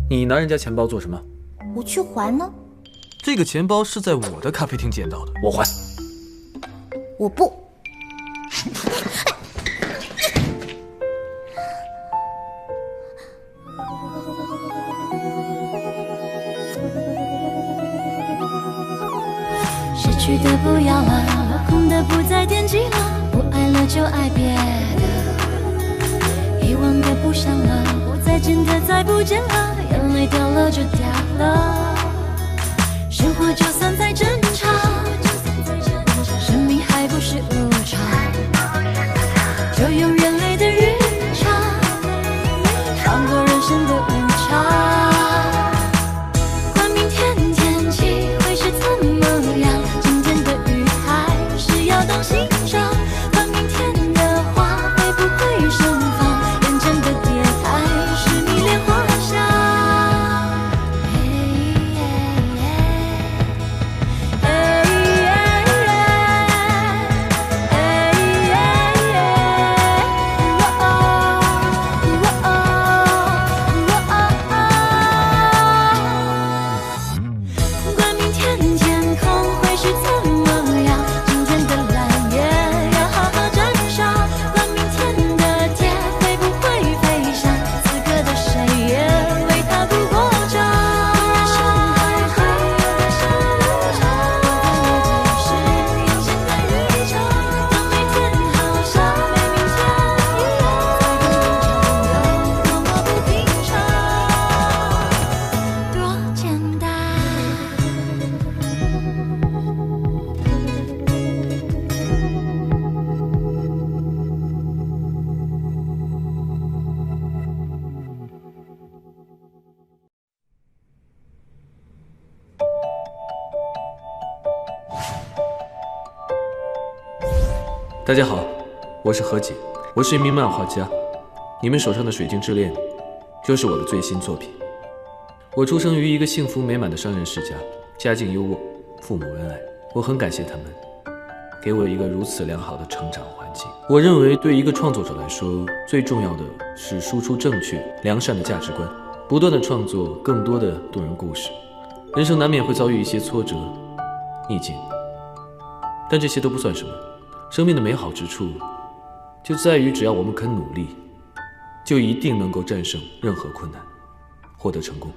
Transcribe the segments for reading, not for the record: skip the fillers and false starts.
你拿人家钱包做什么？我去还呢。这个钱包是在我的咖啡厅捡到的，我还。我不。失去的不要了，落空的不再惦记了，不爱了就爱别的，遗忘的不想了，不再见的再不见了，眼泪掉了就掉了，生活就算再正常，生命还不是无常，就用人类的日常放过人生的无常。管明天天气会是怎么样，今天的雨还是要当欣赏，管明天的花会不会盛放，眼前的蝶还是迷恋花香。大家好，我是何解，我是一名漫画家。你们手上的《水晶之恋》就是我的最新作品。我出生于一个幸福美满的商人世家，家境优渥，父母恩爱。我很感谢他们，给我一个如此良好的成长环境。我认为对一个创作者来说，最重要的是输出正确、良善的价值观，不断的创作更多的动人故事。人生难免会遭遇一些挫折、逆境，但这些都不算什么。生命的美好之处，就在于只要我们肯努力，就一定能够战胜任何困难，获得成功。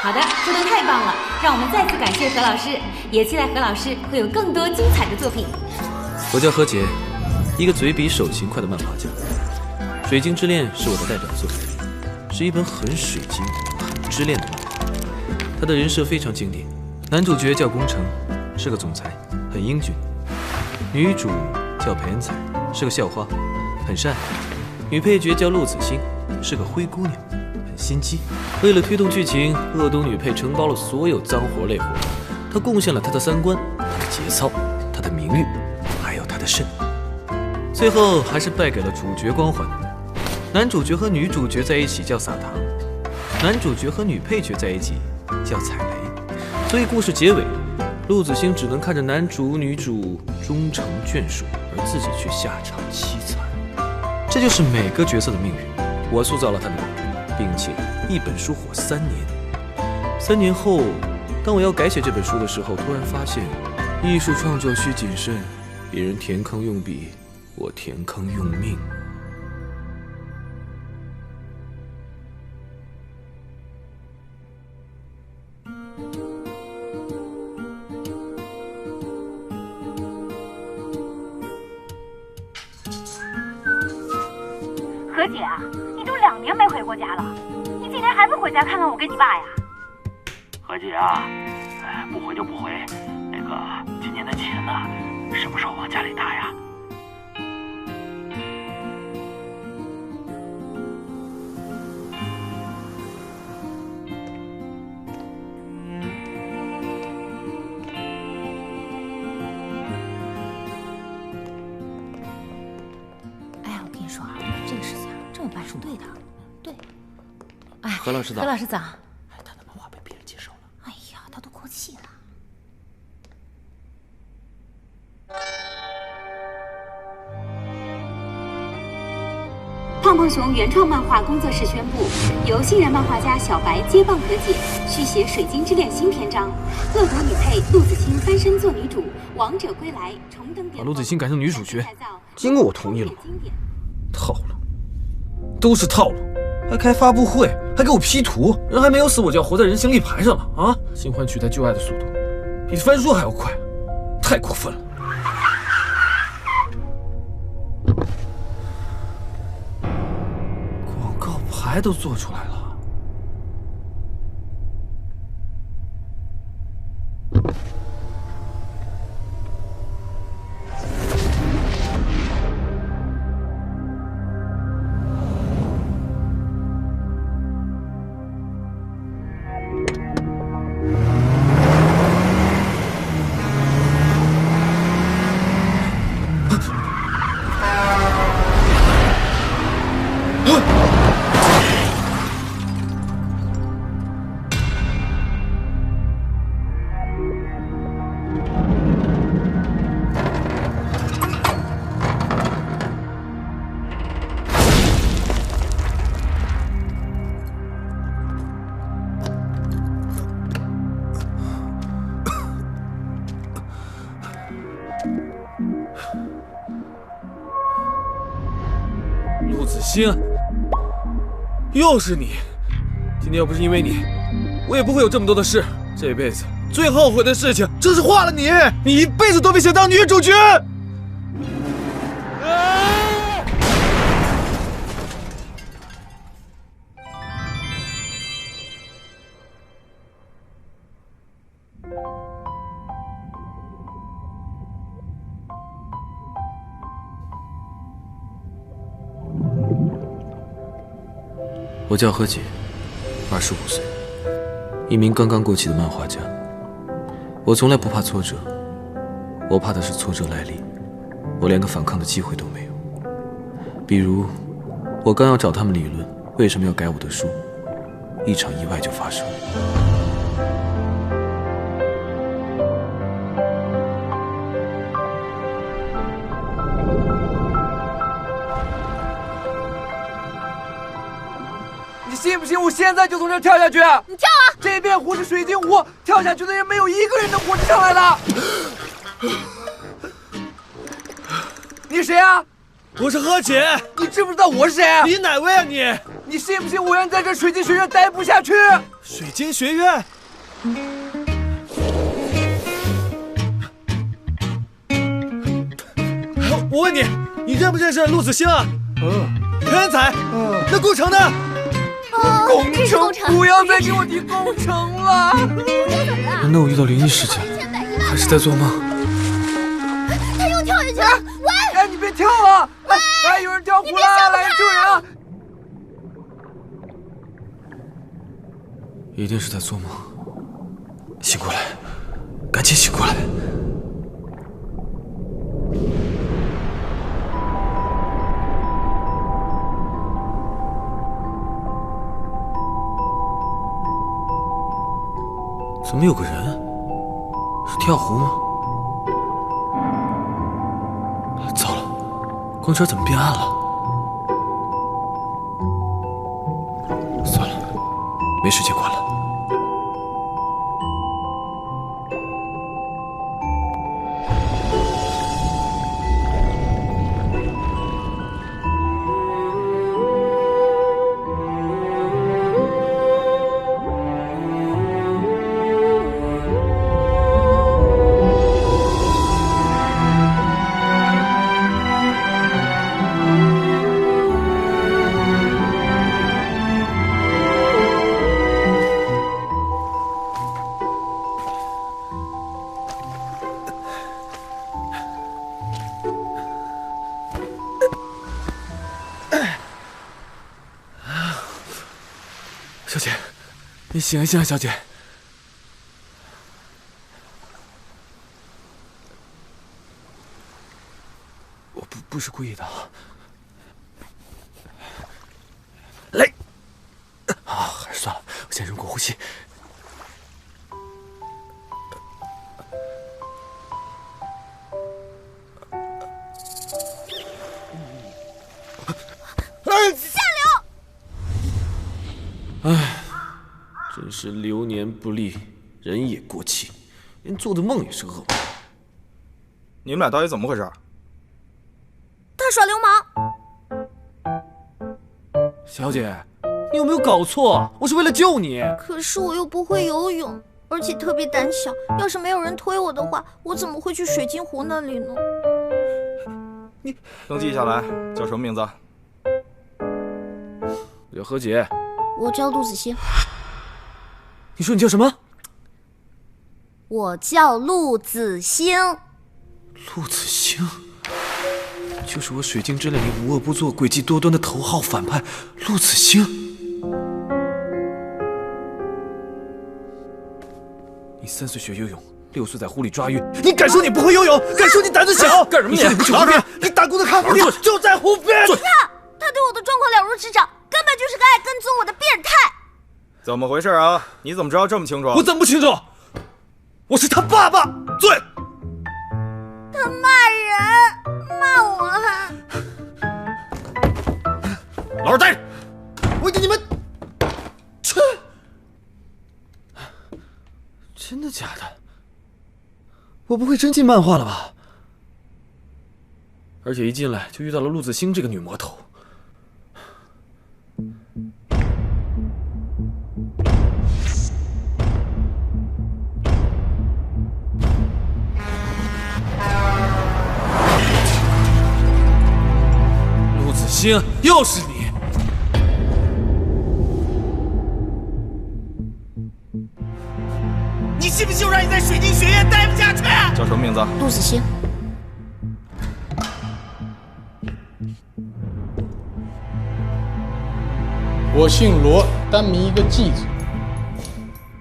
好的，说得太棒了，让我们再次感谢何老师，也期待何老师会有更多精彩的作品。我叫何洁，一个嘴比手勤快的漫画家。《水晶之恋》是我的代表作，是一本很水晶、很之恋的漫画。它的人设非常经典，男主角叫宫城，是个总裁，很英俊；女主叫裴恩彩，是个校花，很善良；女配角叫陆子欣，是个灰姑娘，很心机。为了推动剧情，恶毒女配承包了所有脏活累活，她贡献了她的三观、她的节操、她的名誉，还有她的肾。最后还是败给了主角光环。男主角和女主角在一起叫撒糖，男主角和女配角在一起叫踩雷。所以故事结尾，陆子欣只能看着男主女主终成眷属，而自己却下场凄惨。这就是每个角色的命运。我塑造了他们，并且一本书火3年。3年后，当我要改写这本书的时候，突然发现，艺术创作需谨慎，别人填坑用笔，我填坑用命。何姐啊，你都2年没回过家了，你今天还不回家看看我跟你爸呀？何姐啊，不回就不回，那个今年的钱呢，什么时候往家里打呀？哎呀，我跟你说啊，这个事情这么办是对的，对。哎，何老师早。何老师早。他的漫画被别人接受了。哎呀，他都过气了。胖胖光雄原创漫画工作室宣布，由新人漫画家小白接棒可解，续写《水晶之恋》新篇章，恶毒女配陆子欣翻身做女主，王者归来重登巅峰。把陆子欣改成女主角，经过我同意了吗？套路，都是套路，还开发布会，还给我 P 图，人还没有死我就要活在人形立牌上了啊！新欢取代旧爱的速度比翻书还要快，太过分了。广告牌都做出来了。陆子欣，又是你！今天要不是因为你，我也不会有这么多的事。这辈子最后悔的事情，就是画了你，你一辈子都别想当女主角。我叫何洁，25岁，一名刚刚过气的漫画家。我从来不怕挫折，我怕的是挫折来临，我连个反抗的机会都没有。比如，我刚要找他们理论为什么要改我的书，一场意外就发生了。你信不信我现在就从这跳下去？你跳啊！这片湖是水晶湖，跳下去的人没有一个人能活着上来的。你谁啊？我是何洁。你知不知道我是谁？你哪位啊你？你信不信我让你在这水晶学院待不下去？水晶学院？我问你，你认不认识陆子欣啊？天才。那顾城呢？工程，不要再给我提工程了。难道我遇到灵异事件，还是在做梦？他又跳下去了！喂！哎，你别跳了！哎，有人跳湖了，来人救人啊！一定是在做梦。醒过来，赶紧醒过来！怎么有个人？是跳湖吗？糟了，光圈怎么变暗了？算了，没时间管了。小姐，你醒一醒啊，小姐。我不是故意的。来，还是算了，我先人工呼吸。下唉，真是流年不利，人也过气，连做的梦也是噩梦。你们俩到底怎么回事？他耍流氓！小姐，你有没有搞错？我是为了救你。可是我又不会游泳，而且特别胆小。要是没有人推我的话，我怎么会去水晶湖那里呢？你登记下来，叫什么名字？我叫何洁。我叫陆子欣。你说你叫什么？我叫陆子欣。陆子欣，就是我水晶之恋里无恶不作、诡计多端的头号反派陆子欣。你3岁学游泳，6岁在湖里抓鱼，你敢说你不会游泳？敢说你胆子小？干什么你？你不去湖边？你打工的咖啡店就在湖边。你看，他对我的状况了如指掌，根本就是个爱跟踪我的变态。怎么回事啊？你怎么知道这么清楚？我怎么不清楚？我是他爸爸。对。他骂人，骂我还……老实待着，我给你们。切！真的假的？我不会真进漫画了吧？而且一进来就遇到了陆子欣这个女魔头。陆子欣，又是你！你信不信我让你在水晶学院待不下去？叫什么名字？陆子欣。我姓罗，单名一个季字，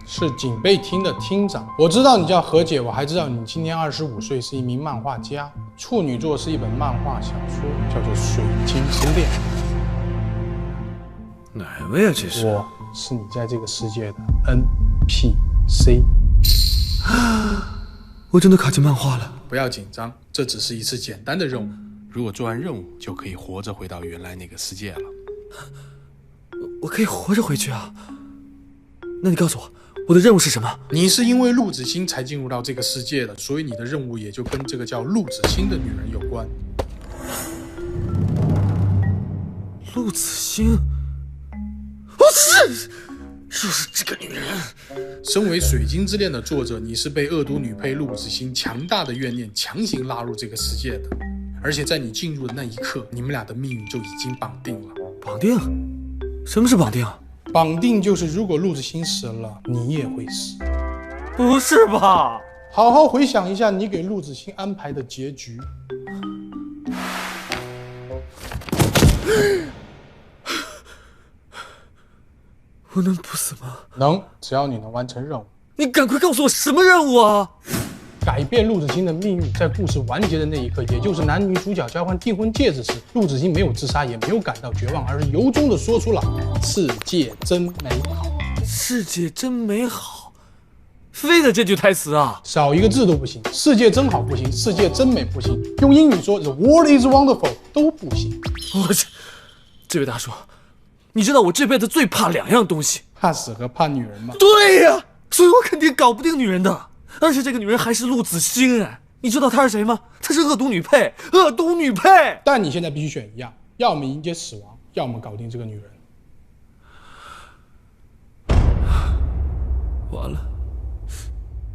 是警备厅的厅长。我知道你叫何姐，我还知道你今年25岁，是一名漫画家。处女作是一本漫画小说，叫做《水晶之恋》。哪位啊？这是？我是你在这个世界的 NPC。我真的卡进漫画了。不要紧张，这只是一次简单的任务。如果做完任务，就可以活着回到原来那个世界了。我可以活着回去啊？那你告诉我，我的任务是什么？你是因为陆子欣才进入到这个世界的，所以你的任务也就跟这个叫陆子欣的女人有关。陆子欣？不是，就是这个女人。身为《水晶之恋》的作者，你是被恶毒女配陆子欣强大的怨念强行拉入这个世界的，而且在你进入的那一刻，你们俩的命运就已经绑定了。绑定？什么是绑定？绑定就是如果陆子欣死了，你也会死。不是吧？好好回想一下你给陆子欣安排的结局。我能不死吗？能，只要你能完成任务。你赶快告诉我什么任务啊！改变陆子欣的命运，在故事完结的那一刻，也就是男女主角交换订婚戒指时，陆子欣没有自杀，也没有感到绝望，而是由衷的说出了“世界真美好”。世界真美好，非得这句台词啊？少一个字都不行。世界真好不行，世界真美不行，用英语说 “The world is wonderful” 都不行。我去，这位大叔，你知道我这辈子最怕2样东西：怕死和怕女人吗？对呀，所以我肯定搞不定女人的。而且这个女人还是陆子欣哎，你知道她是谁吗？她是恶毒女配，恶毒女配。但你现在必须选一样，要么迎接死亡，要么搞定这个女人。完了，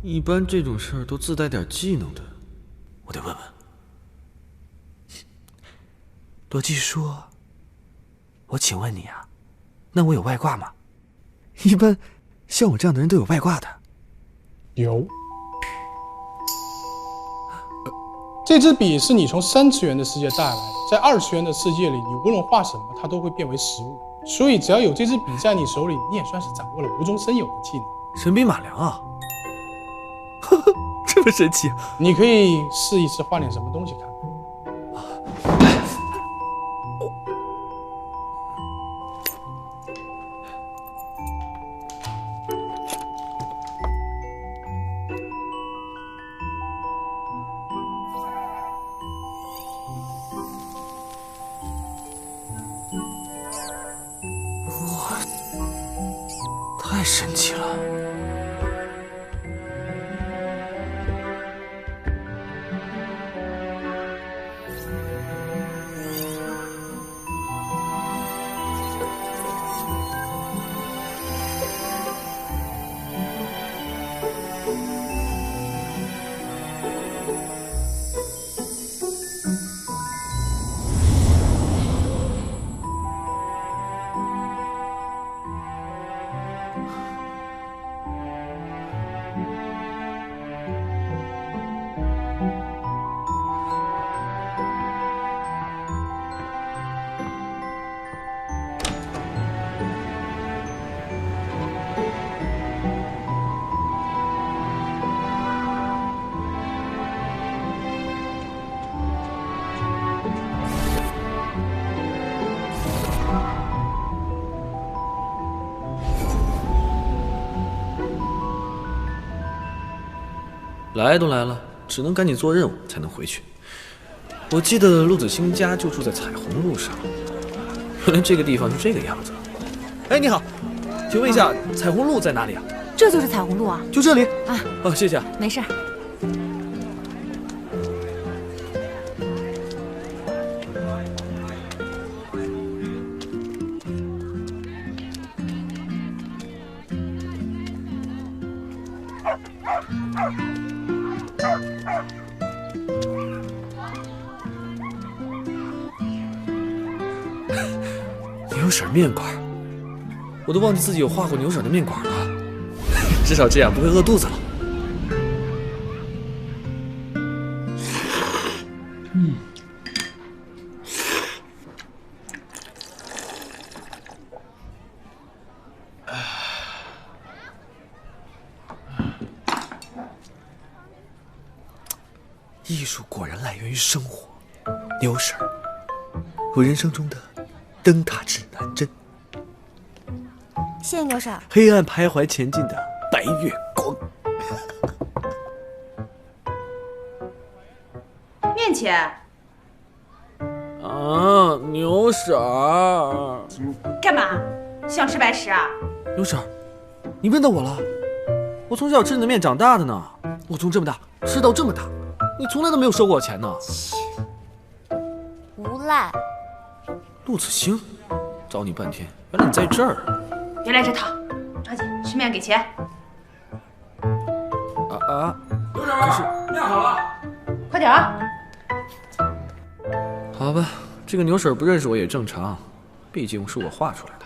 一般这种事儿都自带点技能的，我得问问。罗辑说，我请问你啊，那我有外挂吗？一般像我这样的人都有外挂的。有。这支笔是你从3次元的世界带来的，在2次元的世界里，你无论画什么，它都会变为实物。所以只要有这支笔在你手里，你也算是掌握了无中生有的技能。神笔马良啊，呵呵，这么神奇啊！你可以试一试换点什么东西看。太神奇了。来都来了，只能赶紧做任务才能回去。我记得陆子欣家就住在彩虹路上，原来这个地方是这个样子。哎，你好，请问一下，彩虹路在哪里啊？这就是彩虹路啊。就这里啊。哦，谢谢啊。没事。牛婶面馆，我都忘记自己有画过牛婶的面馆了，至少这样不会饿肚子了。艺术果然来源于生活，牛婶，我人生中的灯塔指南针。谢谢牛婶。黑暗徘徊前进的白月光。面前。啊，牛婶儿。干嘛？想吃白食啊？牛婶儿，你问到我了。我从小吃你的面长大的呢，我从这么大吃到这么大，你从来都没有收过我钱呢。无赖。陆子欣，找你半天，原来你在这儿。别来这套，抓紧吃面给钱。刘婶儿，面好了，快点啊！好吧，这个牛婶不认识我也正常，毕竟是我画出来的。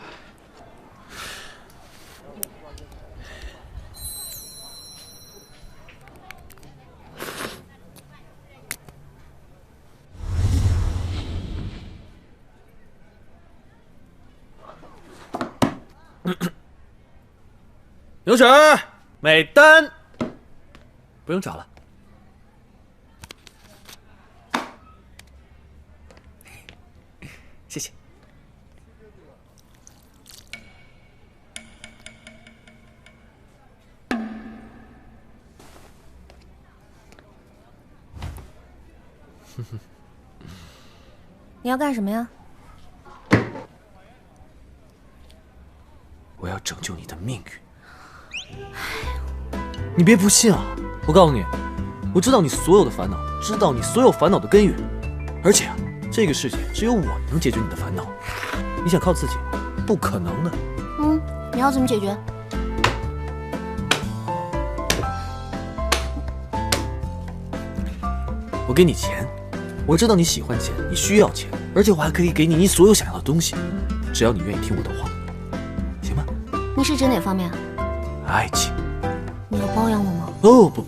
牛婶儿，买单。不用找了。谢谢。你要干什么呀？我要拯救你的命运。你别不信啊！我告诉你，我知道你所有的烦恼，知道你所有烦恼的根源，而且啊，这个世界只有我能解决你的烦恼。你想靠自己，不可能的。你要怎么解决？我给你钱，我知道你喜欢钱，你需要钱，而且我还可以给你你所有想要的东西，只要你愿意听我的话，行吗？你是指哪方面？爱情。你要包养我吗？哦不，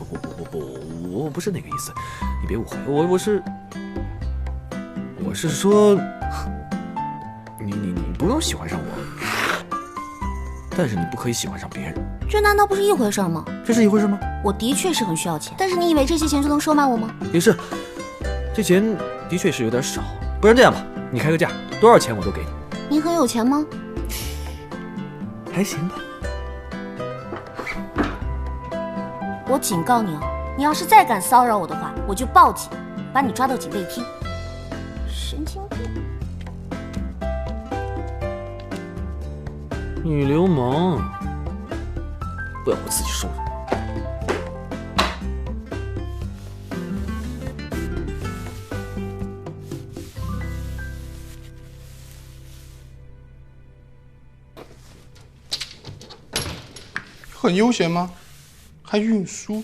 我不是那个意思，你别误会，我是说，你不用喜欢上我，但是你不可以喜欢上别人。这难道不是一回事吗？这是一回事吗？我的确是很需要钱，但是你以为这些钱就能收买我吗？也是，这钱的确是有点少，不然这样吧，你开个价，多少钱我都给你。你很有钱吗？还行吧。我警告你哦，你要是再敢骚扰我的话，我就报警，把你抓到警备厅。神经病！女流氓，不要我自己收拾。很悠闲吗？还运输？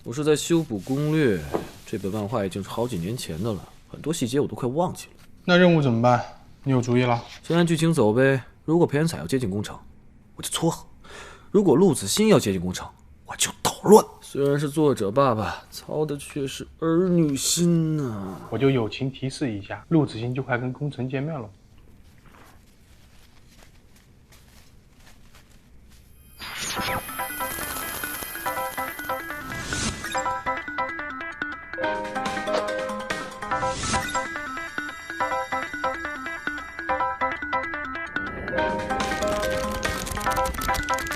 我是在修补攻略，这本漫画已经是好几年前的了，很多细节我都快忘记了。那任务怎么办？你有主意了？先按剧情走呗。如果裴元彩要接近工厂，我就撮合；如果陆子欣要接近工厂，我就捣乱。虽然是作者爸爸，操的却是儿女心呐。我就友情提示一下，陆子欣就快跟宫城见面了。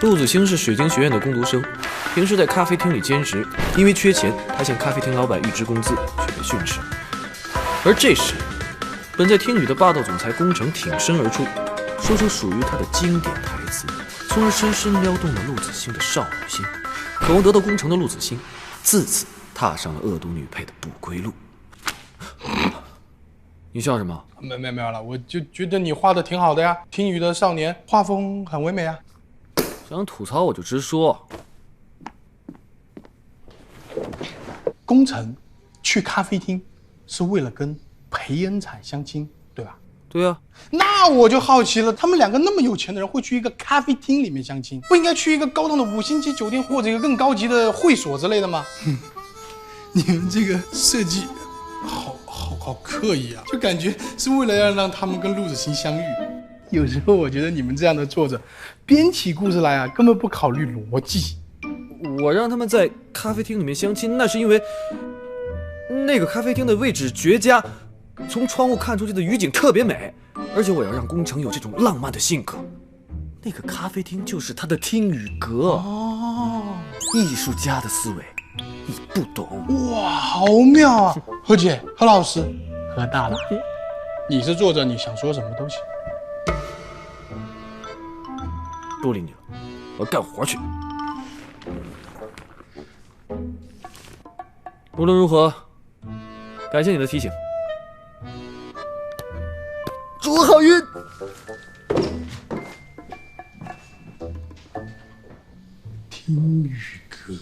陆子欣是水晶学院的工读生，平时在咖啡厅里兼职。因为缺钱，他向咖啡厅老板预支工资，却被训斥。而这时，本在厅里的霸道总裁宫城挺身而出，说出属于他的经典台词，从而深深撩动了陆子欣的少女心。渴望得到宫城的陆子欣，自此踏上了恶毒女配的不归路。你笑什么？没有了，我就觉得你画的挺好的呀，听雨的少年画风很唯美啊。想吐槽我就直说。宫城去咖啡厅是为了跟裴恩彩相亲，对吧？对啊。那我就好奇了，他们两个那么有钱的人会去一个咖啡厅里面相亲，不应该去一个高档的5星级酒店或者一个更高级的会所之类的吗？你们这个设计好刻意啊，就感觉是为了要让他们跟陆子欣相遇。有时候我觉得你们这样的作者编起故事来啊，根本不考虑逻辑。我让他们在咖啡厅里面相亲，那是因为那个咖啡厅的位置绝佳，从窗户看出去的雨景特别美，而且我要让宫城有这种浪漫的性格。那个咖啡厅就是他的听雨阁哦，艺术家的思维，你不懂哇，好妙啊！何姐、何老师、何大大，你是作者，你想说什么都行。不理你了，我要干活去。无论如何，感谢你的提醒。祝我好运。听雨阁。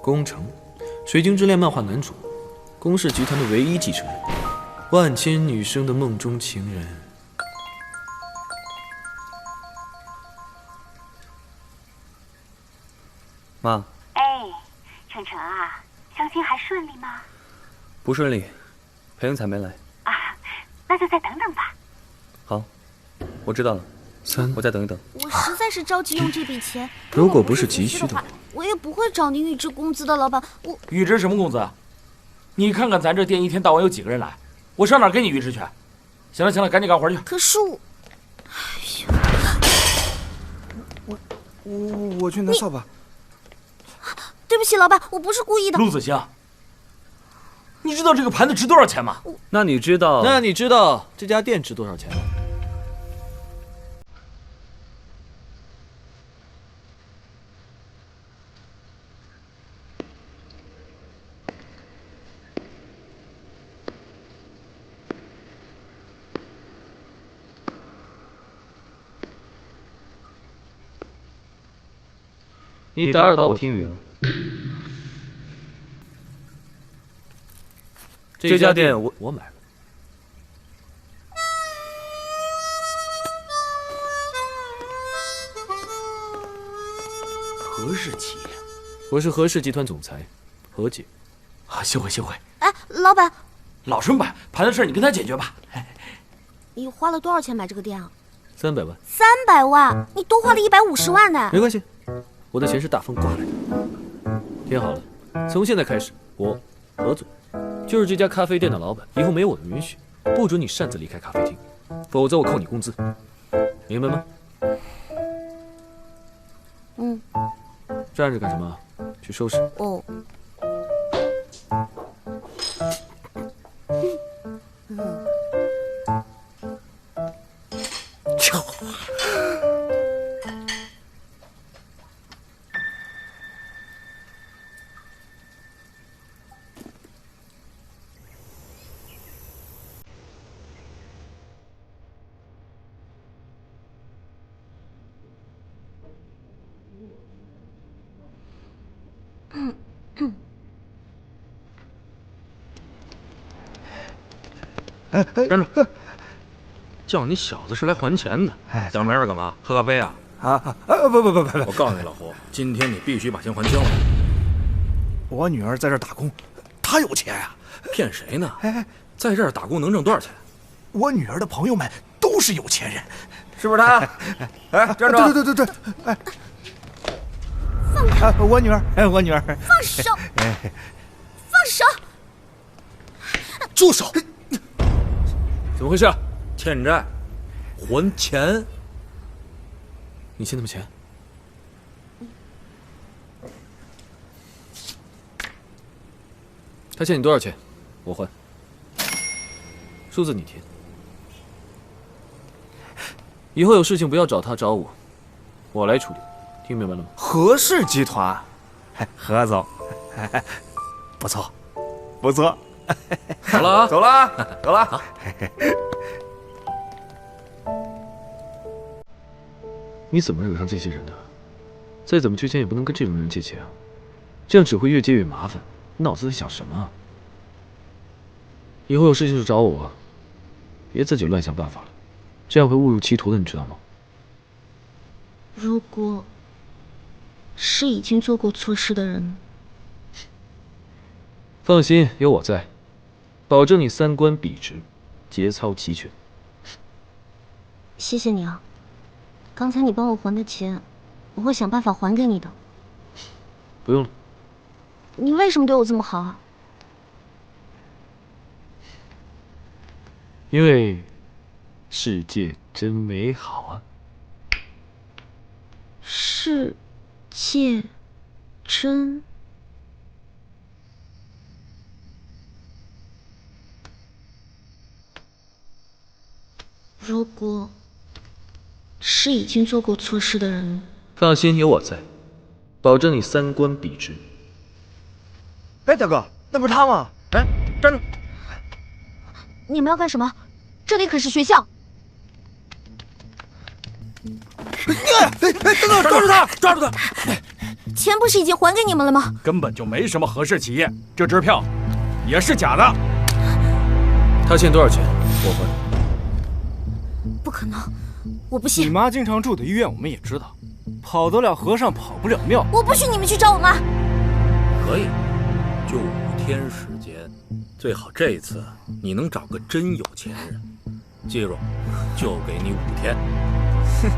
宫城，水晶之恋漫画男主，宫氏集团的唯一继承人，万千女生的梦中情人。妈。哎，程程啊，相亲还顺利吗？不顺利，裴英才没来。啊，那就再等等吧。好，我知道了。我再等一等。我实在是着急用这笔钱。如果不是急需的话，我也不会找您预支工资的，老板。我预支什么工资啊？你看看咱这店一天到晚有几个人来，我上哪儿给你预支去？行了，赶紧干活去。可是我，我去拿扫把。对不起，老板，我不是故意的。陆子欣，你知道这个盘子值多少钱吗？那你知道这家店值多少钱吗？你打扰到我听雨了。这家店我买了。何氏企业，我是何氏集团总裁，何姐。啊，幸会。哎，老板，老实吧，盘的事你跟他解决吧。你花了多少钱买这个店啊？300万。300万？你多花了150万呢。没关系，我的钱是大风刮来的。听好了，从现在开始，我何总就是这家咖啡店的老板，以后没有我的允许，不准你擅自离开咖啡厅，否则我扣你工资，明白吗？站着干什么？去收拾。哦。站住！叫你小子是来还钱的，想没事干嘛？喝咖啡啊？不！我告诉你，老胡，今天你必须把钱还清了。我女儿在这儿打工，她有钱呀。骗谁呢？在这儿打工能挣多少钱？我女儿的朋友们都是有钱人，是不是他？哎，站住！对，哎，放开！我女儿，我女儿，放手！放手！住手！怎么回事？欠债，还钱。你欠他们钱？他欠你多少钱？我还。数字你填。以后有事情不要找他，找我，我来处理，听明白了吗？何氏集团，何总，不错，不错。走了啊，走了。好。你怎么惹上这些人的？再怎么缺钱也不能跟这种人借钱啊，这样只会越借越麻烦。你脑子在想什么啊？以后有事情就找我，别自己乱想办法了，这样会误入歧途的，你知道吗？如果是已经做过错事的人，放心，有我在，保证你三观笔直，节操齐全。谢谢你啊，刚才你帮我还的钱，我会想办法还给你的。不用了。你为什么对我这么好啊？因为世界真美好啊！世界真……如果是已经做过错事的人，放心，有我在，保证你三观笔直。哎，大哥，那不是他吗？哎，站住！你们要干什么？这里可是学校。抓住他！钱不是已经还给你们了吗？根本就没什么何氏企业，这支票也是假的。他欠多少钱，我还。不可能，我不信。你妈经常住的医院我们也知道，跑得了和尚跑不了庙。我不许你们去找我妈。可以，就5天时间，最好这次你能找个真有钱人。记住，就给你5天。哼。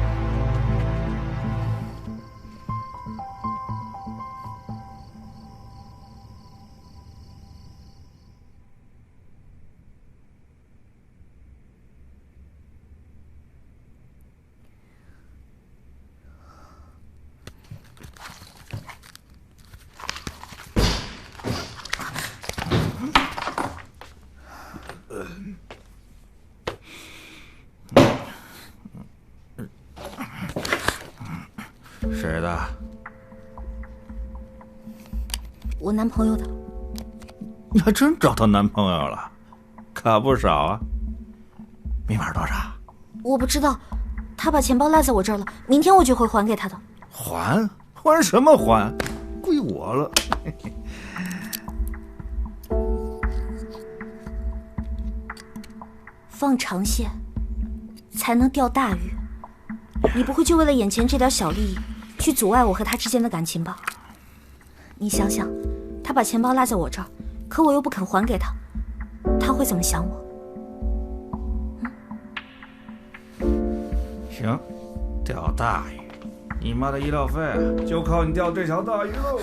谁的？我男朋友的。你还真找到男朋友了，可不少啊。密码多少？我不知道，他把钱包落在我这儿了，明天我就会还给他的。还什么还？归我了。放长线才能钓大鱼。你不会就为了眼前这点小利益去阻碍我和他之间的感情吧？你想想，他把钱包落在我这儿，可我又不肯还给他，他会怎么想我？行，钓大鱼，你妈的医疗费就靠你钓这条大鱼喽！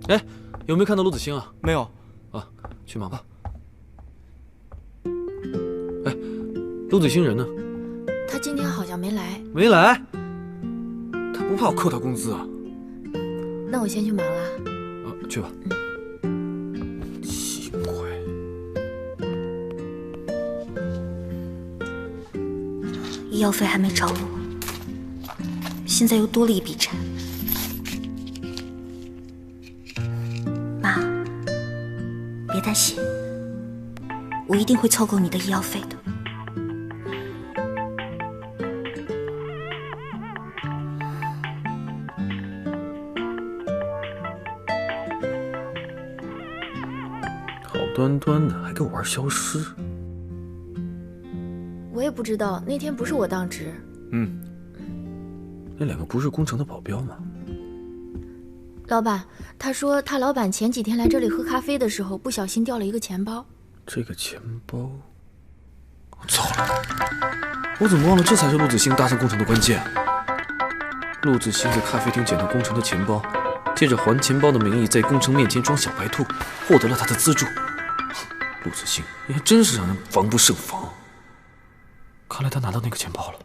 哎，有没有看到陆子星啊？没有。啊，去忙吧。哎，陆子星人呢？他今天好像没来。没来？他不怕我扣他工资啊？那我先去忙了。啊，去吧。奇怪，医药费还没找我，现在又多了一笔债。妈，别担心，我一定会凑够你的医药费的。端端的，还跟我玩消失。我也不知道，那天不是我当值。那两个不是工程的保镖吗？老板，他说他老板前几天来这里喝咖啡的时候，不小心掉了一个钱包。这个钱包，糟了！我怎么忘了这才是陆子星搭上工程的关键？陆子星在咖啡厅捡到工程的钱包，借着还钱包的名义，在工程面前装小白兔，获得了他的资助。陆子星，你还真是让人防不胜防。看来他拿到那个钱包了。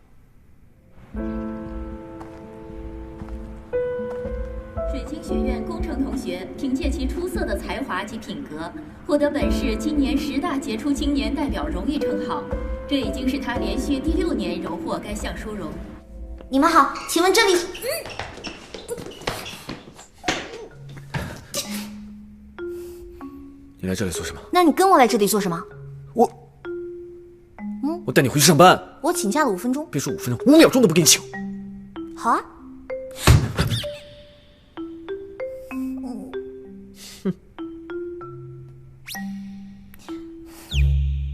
水清学院工程同学凭借其出色的才华及品格，获得本市今年10大杰出青年代表荣誉称号。这已经是他连续第6年荣获该项殊荣。你们好，请问这里？你来这里做什么？那你跟我来这里做什么？我带你回去上班。我请假了5分钟。别说5分钟，5秒钟都不给你请。好啊。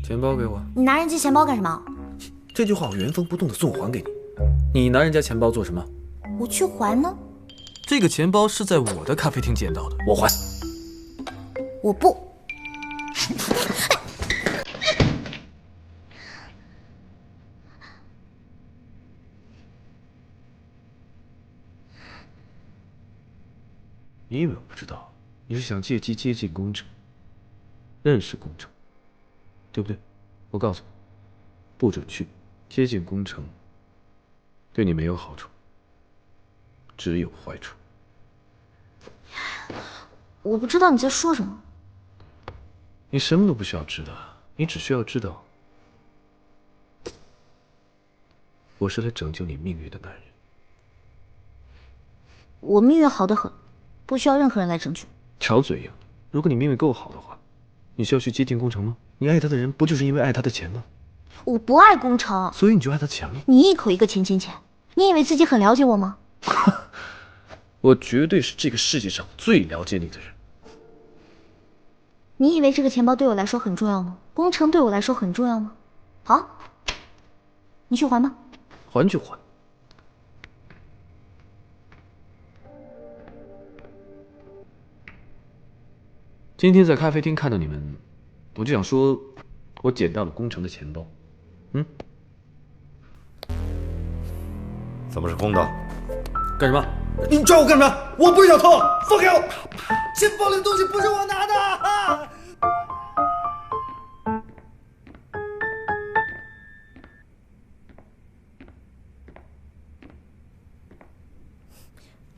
钱包给我。你拿人家钱包干什么？这句话我原封不动的送还给你。你拿人家钱包做什么？我去还呢。这个钱包是在我的咖啡厅捡到的，我还。我不。你以为我不知道？你是想借机接近工程，认识工程，对不对？我告诉你，不准去接近工程，对你没有好处，只有坏处。我不知道你在说什么。你什么都不需要知道，你只需要知道，我是来拯救你命运的男人。我命运好得很，不需要任何人来拯救。巧嘴硬，如果你命运够好的话，你需要去接近工程吗？你爱他的人不就是因为爱他的钱吗？我不爱工程，所以你就爱他的钱吗？你一口一个钱钱钱，你以为自己很了解我吗？我绝对是这个世界上最了解你的人。你以为这个钱包对我来说很重要吗？工程对我来说很重要吗？好，你去还吧。还就还。今天在咖啡厅看到你们，我就想说，我捡到了工程的钱包。怎么是空的？干什么？你抓我干什么？我不是小偷，放开我！钱包里的东西不是我拿的。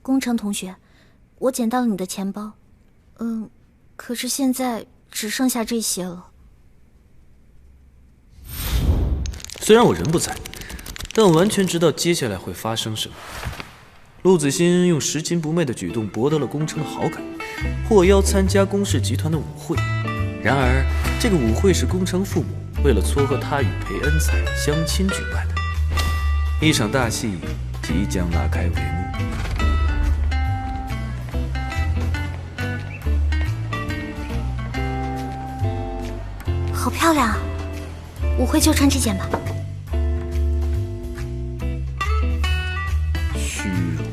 工程同学，我捡到了你的钱包，可是现在只剩下这些了。虽然我人不在，但我完全知道接下来会发生什么。陆子欣用拾金不昧的举动博得了工程的好感，获邀参加宫氏集团的舞会。然而，这个舞会是工程父母为了撮合他与裴恩彩相亲举办的，一场大戏即将拉开帷幕。好漂亮啊！舞会就穿这件吧。虚荣，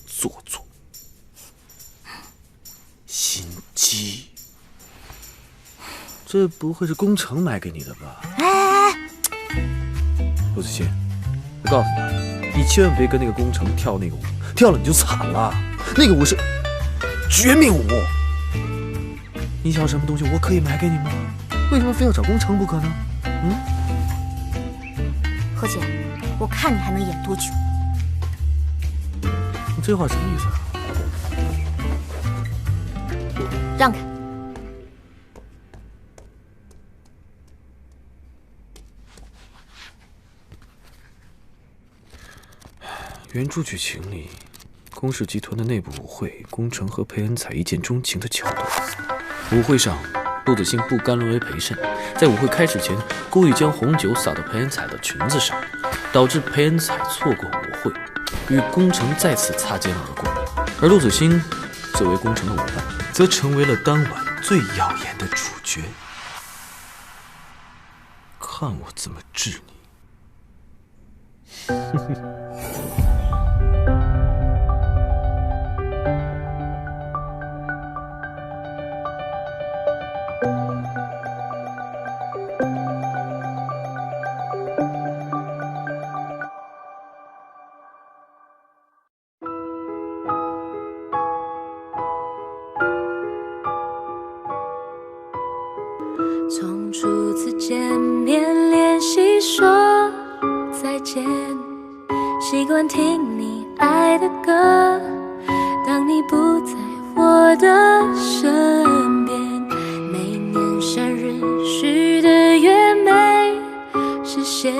做作，心机，这不会是工程买给你的吧？陆子欣，我告诉你，你千万别跟那个工程跳那个舞，跳了你就惨了。那个舞是绝命舞，你想要什么东西，我可以买给你吗？为什么非要找工程不可呢？何姐，我看你还能演多久？你这话什么意思啊？让开！原著剧情里，宫氏集团的内部舞会，工程和裴恩彩一见钟情的桥段。舞会上，陆子欣不甘沦为陪衬，在舞会开始前故意将红酒洒到裴恩彩的裙子上，导致裴恩彩错过舞会，与工程再次擦肩而过。而陆子欣作为工程的舞伴，则成为了当晚最耀眼的主角。看我怎么治你！从初次见面练习说再见，习惯听你爱的歌。当你不在我的身边，每年生日许的愿没实现，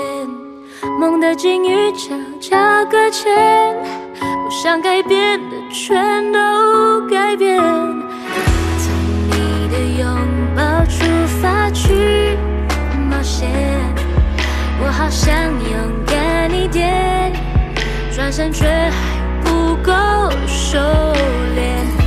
梦的境遇悄悄搁浅，不想改变的全都改变。从你的拥抱出发去冒险，我好想勇敢一点，转身却还不够收敛。